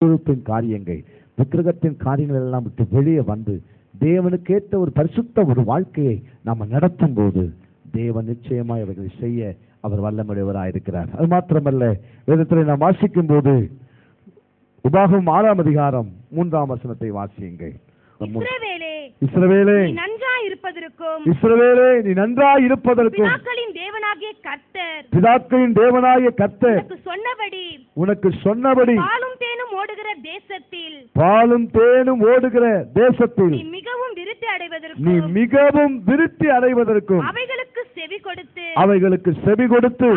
காரியங்கள், விக்கிரகத்தின் காரியங்கள் எல்லாம் விட்டு வெளியே வந்து தேவனுக்கேற்ற ஒரு பரிசுத்த ஒரு வாழ்க்கையை நாம் நடத்தும் போது தேவன் நிச்சயமாய் அவர்களை செய்ய அவர் வல்லமுடையவராயிருக்கிறார். அது மாத்திரமல்ல, வேதத்தில் நாம் வாசிக்கும் போது உபாகமம் 6ஆம் அதிகாரம் 3ஆம் வசனத்தை வாசியுங்கள். இஸ்ரவேலே நீ நன்றாய் இருப்பதற்கும் பிதாக்களின் தேவனாகிய கர்த்தர் உனக்கு சொன்னபடி பாலும் தேனும் ஓடுகிற தேசத்தில் நீ மிகவும் விருத்தி அடைவதற்கும் அவைகளுக்கு செவி கொடுத்து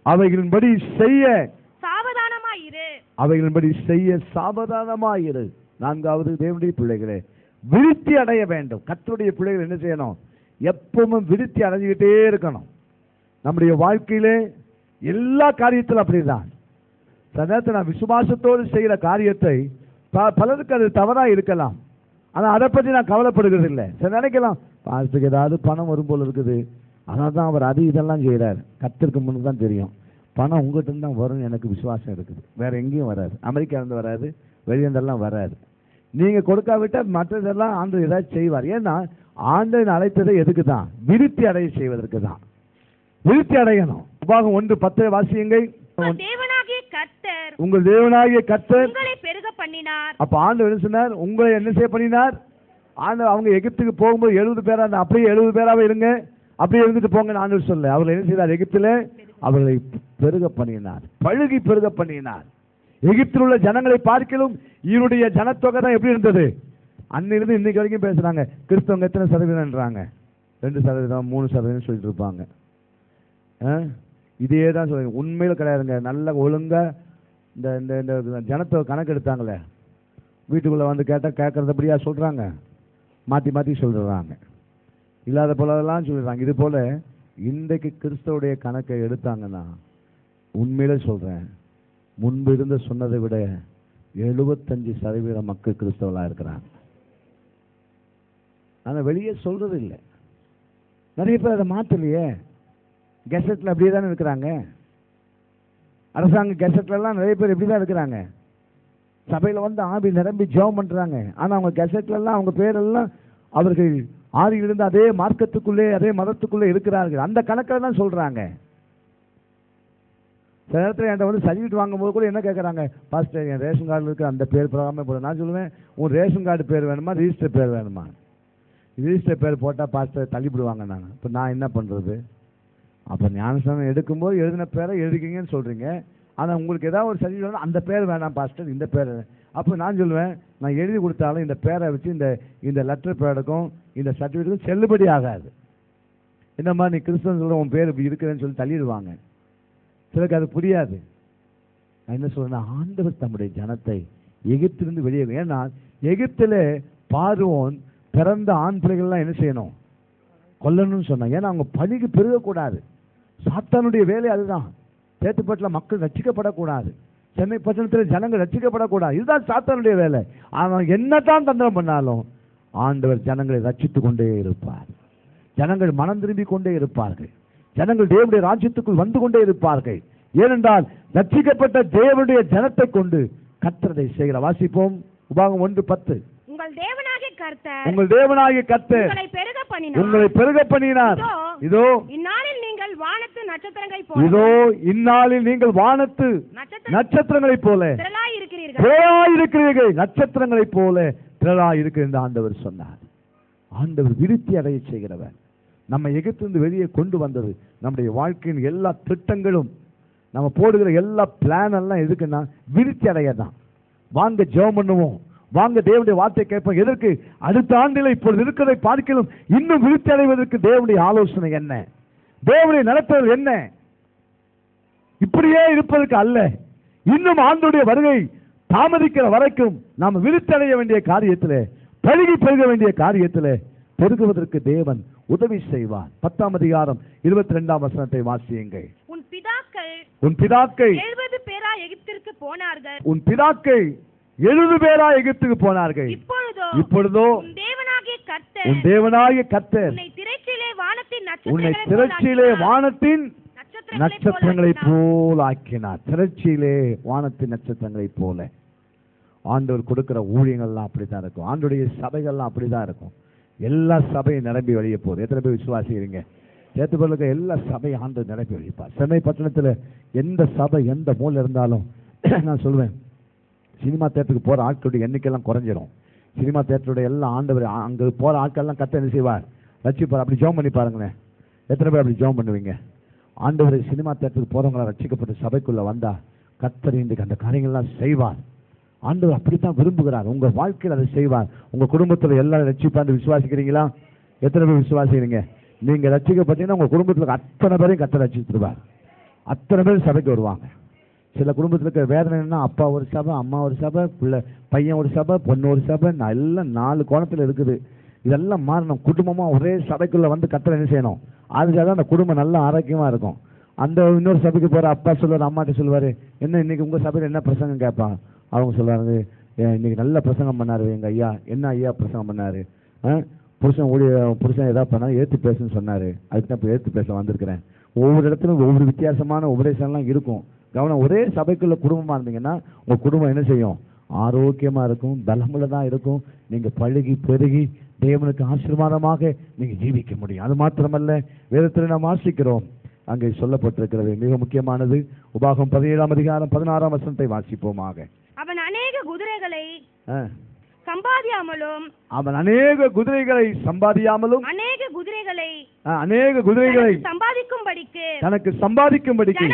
அவைகளின்படி செய்ய சாவதானமாயிரு. 4வது, தேவனுடைய பிள்ளைகளே, விருத்தி அடைய வேண்டும். கர்த்தருடைய பிள்ளைகள் என்ன செய்யணும்? எப்பவும் விருத்தி அடைஞ்சுக்கிட்டே இருக்கணும். நம்முடைய வாழ்க்கையிலே எல்லா காரியத்திலும் அப்படிதான். சில நேரத்தில் நான் விசுவாசத்தோடு செய்கிற காரியத்தை பலருக்கு அது தவறாக இருக்கலாம், ஆனால் அதை பற்றி நான் கவலைப்படுகிறது இல்லை. சில நினைக்கலாம், பாஸ்டருக்கு ஏதாவது பணம் வரும் போல இருக்குது, ஆனால் தான் அவர் அது இதெல்லாம் செய்கிறார். கர்த்தருக்கு முன்னு தான் தெரியும், பணம் உங்கள்கிட்ட தான் வரும்னு எனக்கு விசுவாசம் இருக்குது. வேற எங்கேயும் வராது, அமெரிக்காவிலேருந்து வராது, வெளியேந்தெல்லாம் வராது. நீங்கள் கொடுக்காவிட்டால் மற்றதெல்லாம் ஆண்டவர் ஏதாச்சும் செய்வார். ஏன்னா ஆண்டவன் அழைத்ததை எதுக்கு தான்? விருத்தி அடைய செய்வதற்கு தான். விருத்தி அடையணும். உபாகம் 1:10 வாசியுங்கள். உங்கள் தேவனாகிய கர்த்தர் உங்களை பெருக பண்ணினார். அப்ப ஆண்டவர் என்ன சொன்னார்? உங்களை என்ன செய்ய பண்ணினார்? ஆண்டவர் அவங்க எகிப்துக்கு போகும்போது 70 பேரா, அப்படியே 70 பேராவே இருங்க, அப்படியே இருந்துட்டு போங்க ஆண்டவர் சொல்ல. அவர்கள் என்ன செய்தார்? எகிப்தில அவர்களை பெருக பண்ணினார், பழுகி பெருக பண்ணினார். எகிப்தில் உள்ள ஜனங்களை பார்க்கலும் இவருடைய ஜனத்தொகை தான் எப்படி இருந்தது? அன்னிலிருந்து இன்னைக்கு வரைக்கும் பேசுறாங்க. கிறிஸ்தவங்க எத்தனை சதவீதம்ன்றாங்க? 2%, 3% சொல்லிட்டு இருப்பாங்க. இதே தான் சொல்லுங்க. உண்மையில கிடையாதுங்க. நல்ல ஒழுங்கா இந்த ஜனத்தொகை கணக்கு எடுத்தாங்களே, வீட்டுக்குள்ள வந்து கேட்கறதுபடியா சொல்றாங்க, மாற்றி சொல்றாங்க, இல்லாத போலதெல்லாம் சொல்றாங்க. இது போல இன்றைக்கு கிறிஸ்தவுடைய கணக்கை எடுத்தாங்கன்னா, உண்மையில சொல்றேன், முன்பு இருந்த சொன்னதை விட 75% மக்கள் கிறிஸ்தவர்களா இருக்கிறாங்க. ஆனால் வெளியே சொல்றது இல்லை. நிறைய பேர் அதை மாற்றலையே. கெசட்ல அப்படியே தானே இருக்கிறாங்க. அரசாங்க கெசட்ல எல்லாம் நிறைய பேர் எப்படி தான் இருக்கிறாங்க. சபையில் வந்து ஆவி நிரம்பி ஜெபம் பண்றாங்க, ஆனால் அவங்க கெசட்ல எல்லாம் அவங்க பேரெல்லாம் அவர்கள் ஆதியிலிருந்து அதே மார்க்கத்துக்குள்ளே அதே மதத்துக்குள்ளே இருக்கிறார்கள். அந்த கணக்கில் தான் சொல்றாங்க. சில நேரத்தில் என்கிட்ட வந்து சர்டிஃபிகேட் வாங்கும்போது கூட என்ன கேட்குறாங்க? பாஸ்டர், என் ரேஷன் கார்டில் இருக்க அந்த பேர் பிரகாரமே போட. நான் சொல்லுவேன், உன் ரேஷன் கார்டு பேர் வேணுமா, ரிஜிஸ்டர் பேர் வேணுமா? ரிஜிஸ்டர் பேர் போட்டால் பாஸ்டர் தள்ளிவிடுவாங்க. நாங்கள் இப்போ நான் என்ன பண்ணுறது? அப்போ ஞானஸ்நானம் எடுக்கும்போது எழுதின பேரை எழுதிக்கிங்கன்னு சொல்கிறீங்க, ஆனால் உங்களுக்கு ஏதாவது ஒரு சர்டிஃபிகேட் வேணும், அந்த பேர் வேணாம் பாஸ்டர், இந்த பேர். அப்போ நான் சொல்லுவேன், நான் எழுதி கொடுத்தாலும் இந்த பேரை வச்சு இந்த லெட்டர் பேடுக்கும் இந்த சர்டிஃபிகேட்டுக்கும் செல்லுபடி ஆகாது. என்னம்மா நீ கிறிஸ்தவன் சொல்ல உன் பேர் இப்படி இருக்கிறேன்னு சொல்லி தள்ளிடுவாங்க. சிலருக்கு அது புரியாது. நான் என்ன சொல்றேன்? ஆண்டவர் தம்முடைய ஜனத்தை எகிப்திலிருந்து வெளியே, ஏன்னா எகிப்தில் பார்வோன் பிறந்த ஆண் பிள்ளைகள்லாம் என்ன செய்யணும்? கொல்லணும்னு சொன்னாங்க. ஏன்னா அவங்க பழிக்கு பெருகக்கூடாது. சாத்தானுடைய வேலை அதுதான். சேத்துப்பட்டில் மக்கள் ரட்சிக்கப்படக்கூடாது, சென்னை பட்டணத்தில் ஜனங்கள் ரட்சிக்கப்படக்கூடாது. இதுதான் சாத்தானுடைய வேலை. அவன் என்னதான் தந்திரம் பண்ணாலும் ஆண்டவர் ஜனங்களை ரட்சித்து கொண்டே இருப்பார். ஜனங்கள் மனம் திரும்பி கொண்டே இருப்பார்கள். ஜனங்கள் தேவனுடைய ராஜ்யத்துக்குள் வந்து கொண்டே இருப்பார்கள். ஏனென்றால் ரட்சிக்கப்பட்ட தேவனுடைய ஜனத்தை கொண்டு கர்த்தரை செய்கிற. வாசிப்போம். உபாகமம் 1:10. உங்கள் தேவனாகிய கர்த்தர் உங்களை பெருக பண்ணினார். இதோ இந்நாளில் நீங்கள் வானத்து நட்சத்திரங்களைப் போல திரளாய் இருக்கிறீர்கள். நட்சத்திரங்களைப் போல திரளாய் இருக்கிற ஆண்டவர் சொன்னார். ஆண்டவர் விருத்தி அடைய செய்கிறவர். நம்ம எகிப்திலிருந்து வெளியே கொண்டு வந்தது நம்முடைய வாழ்க்கையின் எல்லா திட்டங்களும், நம்ம போடுகிற எல்லா பிளான் எல்லாம் எதுக்குன்னா விருத்தி அடைய தான். வாங்க ஜெபம் பண்ணுவோம், வாங்க தேவனுடைய வார்த்தை கேட்போம். எதற்கு? அடுத்த ஆண்டில் இப்பொழுது இருக்கிறதை பார்க்கலாம் இன்னும் விருத்தி அடைவதற்கு தேவனுடைய ஆலோசனை என்ன, தேவனுடைய நடத்துதல் என்ன? இப்படியே இருப்பதற்கு அல்ல. இன்னும் ஆண்டவருடைய வருகை தாமதிக்கிற வரைக்கும் நாம் விருத்தி அடைய வேண்டிய காரியத்திலே, பழுகி பெருக வேண்டிய காரியத்திலே பெருகுவதற்கு தேவன் உதவி செய்வார். 10ஆம் அதிகாரம் 22ஆம் வசனத்தை வாசியுங்கள். உன் பிதாக்கள் 70 பேரா எகிப்திற்கு போனார்கள். உன் பிதாக்கள் 70 பேரா எகிப்துக்கு போனார்கள். இப்பொழுதோ உன் தேவனாகிய கர்த்தர் உன்னை திரட்சியிலே வானத்தின் நட்சத்திரங்களைப் போல் ஆக்கினார். திரட்சியிலே வானத்தின் நட்சத்திரங்களைப் போல. ஆண்டவர் கொடுக்கிற ஊழியங்கள்லாம் அப்படித்தான் இருக்கும். ஆண்டவருடைய சபைகள்லாம் அப்படிதான் இருக்கும். எல்லா சபையும் நிரம்பி வெளியே போகுது. எத்தனை பேர் விசுவாசிக்கிறீங்க? சேர்த்துப்பொருளுக்கு எல்லா சபையும் ஆண்டவர் நிரம்பி வெளிப்பார். சென்னை பட்டணத்தில் எந்த சபை எந்த மூலை இருந்தாலும் நான் சொல்லுவேன், சினிமா தேட்டருக்கு போகிற ஆட்களுடைய எண்ணிக்கையெல்லாம் குறைஞ்சிரும். சினிமா தேட்டருடைய எல்லா ஆண்டவர் அங்கே போகிற ஆட்கள்லாம் கத்த என்ன செய்வார்? ரட்சிப்பார். அப்படி ஜெபம் பண்ணி பாருங்களேன். எத்தனை பேர் அப்படி ஜெபம் பண்ணுவீங்க? ஆண்டவர் சினிமா தேட்டருக்கு போகிறவங்களா ரட்சிக்கப்பட்டு சபைக்குள்ளே வந்தா கர்த்தர் இன்றைக்கு அந்த காரியங்கள்லாம் செய்வார். ஆண்டவர் அப்படித்தான் விரும்புகிறார். உங்கள் வாழ்க்கையில் அதை செய்வார். உங்கள் குடும்பத்தில் எல்லாரும் ரட்சிப்பான்னு விசுவாசிக்கிறீங்களா? எத்தனை பேர் விசுவாசிக்கிறீங்க? நீங்கள் ரட்சிக்கப்பட்டீங்கன்னா உங்கள் குடும்பத்தில் அத்தனை பேரையும் கர்த்தர் ரட்சித்துருவார். அத்தனை பேர் சபைக்கு வருவாங்க. சில குடும்பத்தில் இருக்கிற வேதனை என்ன, அப்பா ஒரு சபை, அம்மா ஒரு சபை, பிள்ளை பையன் ஒரு சபை, பொண்ணு ஒரு சபை, எல்லாம் 4 கோணத்தில் இருக்குது. இதெல்லாம் மாறணும். குடும்பமாக ஒரே சபைக்குள்ளே வந்து கர்த்தர் என்ன செய்யணும்? அதுக்காக தான் அந்த குடும்பம் நல்ல ஆரோக்கியமாக இருக்கும். அந்த இன்னொரு சபைக்கு போகிற அப்பா சொல்லுவார், அம்மாட்ட சொல்லுவார், என்ன இன்னைக்கு உங்கள் சபையில் என்ன பிரசங்கம் கேட்பாங்க. அவங்க சொல்லுவாங்க, இன்னைக்கு நல்ல பிரசங்கம் பண்ணார் எங்கள் ஐயா. என்ன ஐயா பிரசங்கம் பண்ணார்? புருஷன் ஏதாவது பண்ணால் ஏற்று பேசுன்னு சொன்னார். அதுக்கு தான் இப்போ ஏற்று பேச வந்திருக்கிறேன். ஒவ்வொரு இடத்துலையும் ஒவ்வொரு வித்தியாசமான உபதேசம்லாம் இருக்கும். கவனம். ஒரே சபைக்குள்ள குடும்பமாக இருந்தீங்கன்னா உங்கள் குடும்பம் என்ன செய்யும்? ஆரோக்கியமாக இருக்கும், பலமுள்ளதாக இருக்கும். நீங்கள் பழகி பெருகி தேவனுக்கு ஆசீர்வாதமாக நீங்கள் ஜீவிக்க முடியும். அது மாத்திரமல்ல, வேதத்தில் நாம் வாசிக்கிறோம், அங்கே சொல்லப்பட்டிருக்கிறது மிக முக்கியமானது. உபாகம் 17ஆம் அதிகாரம் 16ஆம் வசனத்தை வாசிப்போமாக. அவன் அநேக குதிரைகளை சம்பாதியாமலும் அநேக குதிரைகளை தனக்கு சம்பாதிக்கும்படிக்கு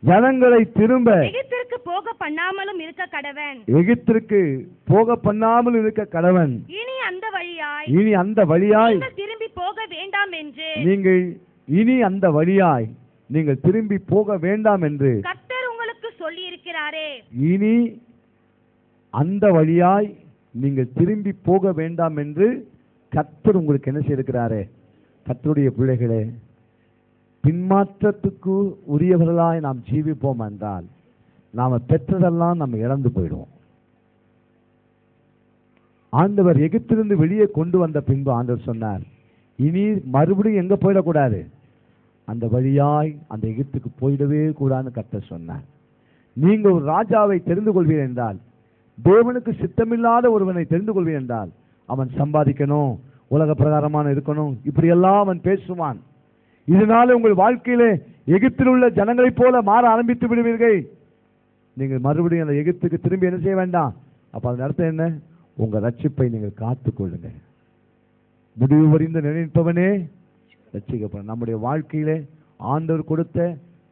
ஜனங்களை திரும்ப எகிப்திற்கு போக பண்ணாமலும் இருக்க கடவன். இனி அந்த வழியாய் திரும்பி போக வேண்டாம் என்று நீங்கள் திரும்பி போக வேண்டாம் என்று கர்த்தர் உங்களுக்கு சொல்லி இருக்கிறாரே. இனி அந்த வழியாய் நீங்கள் திரும்பி போக வேண்டாம் என்று கர்த்தர் உங்களுக்கு என்ன செய்திருக்கிறாரே. கர்த்தருடைய பிள்ளைகளே, பின்மாற்றத்துக்கு உரியவர்களாய் நாம் ஜீவிப்போம் என்றால் நாம பெற்றதெல்லாம் நம்ம இழந்து போயிடுவோம். ஆண்டவர் எகிப்திலிருந்து வெளியே கொண்டு வந்த பின்பு ஆண்டவர் சொன்னார், இனி மறுபடியும் எங்க போயிடக்கூடாது, அந்த வழியாய் அந்த எகிப்துக்கு போயிடவே கூடாதுன்னு கர்த்தர் சொன்னார். நீங்கள் ஒரு ராஜாவை தெரிந்து கொள்வீர்கள் என்றால், தேவனுக்கு சித்தமில்லாத ஒருவனை தெரிந்து கொள்வீர்கள் என்றால், அவன் சம்பாதிக்கணும், உலக பிரகாரமான இருக்கணும், இப்படியெல்லாம் அவன் பேசுவான். இதனால உங்கள் வாழ்க்கையிலே எகிப்தில் உள்ள ஜனங்களைப் போல மாற ஆரம்பித்து விடுவீர்கள். நீங்கள் மறுபடியும் அந்த எகிப்துக்கு திரும்பி என்ன செய்ய வேண்டாம். அப்ப அதன் அர்த்தம் என்ன? உங்க ரட்சிப்பை நீங்கள் காத்துக் கொள்ளுங்க. முடிவு வரிந்து நினைப்பவனே ரட்சிக்கப்படும். நம்முடைய வாழ்க்கையிலே ஆண்டவர் கொடுத்த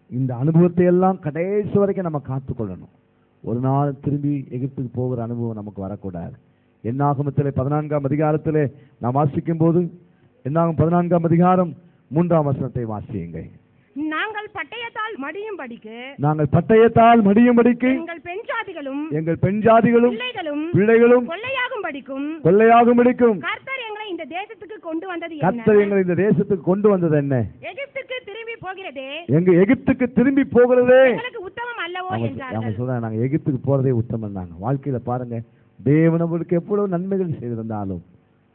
இந்த அனுபவத்தை எல்லாம் கடைசி வரைக்கும் நம்ம காத்துக்கொள்ளணும். ஒரு நாள் திரும்பி எகிப்துக்கு போகிற அனுபவம் நமக்கு வரக்கூடாது. என்னாகமத்திலே 14ஆம் அதிகாரத்திலே நாம் வாசிக்கும் போது, என்னாகும் 14ஆம் அதிகாரம் 3ஆம் வசனத்தை வாசியுங்க. நாங்கள் பட்டயத்தால் மடியும்படிக்கு எங்கள் பெண் ஜாதிகளும் பிள்ளைகளும் கொள்ளையாகும்படிக்கும் கர்த்தர் எங்களை இந்த தேசத்துக்கு கொண்டு வந்தது என்ன? எகிப்துக்கு திரும்பி போகிறதே உத்தமம் அல்லவோ என்றார்கள். அவங்க சொல்றாங்க, நாங்க எகிப்துக்கு போறதே உத்தமம் தாங்க. வாழ்க்கையில பாருங்க, தேவன் நம்மளுக்கு எவ்வளவு நன்மைகள் செய்திருந்தாலும்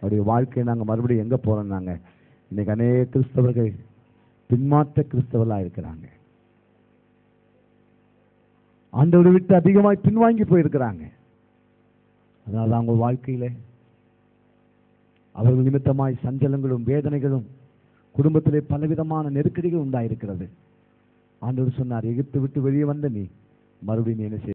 அவருடைய வாழ்க்கையை நாங்க மறுபடியும் எங்க போறோம்னாங்க. இன்னைக்கு அநேக கிறிஸ்தவர்கள் பின்மாற்ற கிறிஸ்தவர்களா இருக்கிறாங்க. ஆண்டவரை விட்டு அதிகமாய் பின்வாங்கி போயிருக்கிறாங்க. அதனால அவங்க வாழ்க்கையில அவர்கள் நிமித்தமாய் சஞ்சலங்களும் வேதனைகளும், குடும்பத்திலே பலவிதமான நெருக்கடிகள் உண்டாயிருக்கிறது. ஆண்டவர் சொன்னார், எகிப்து விட்டு வெளியே வந்த நீ மறுபடியும் என்ன செய்ய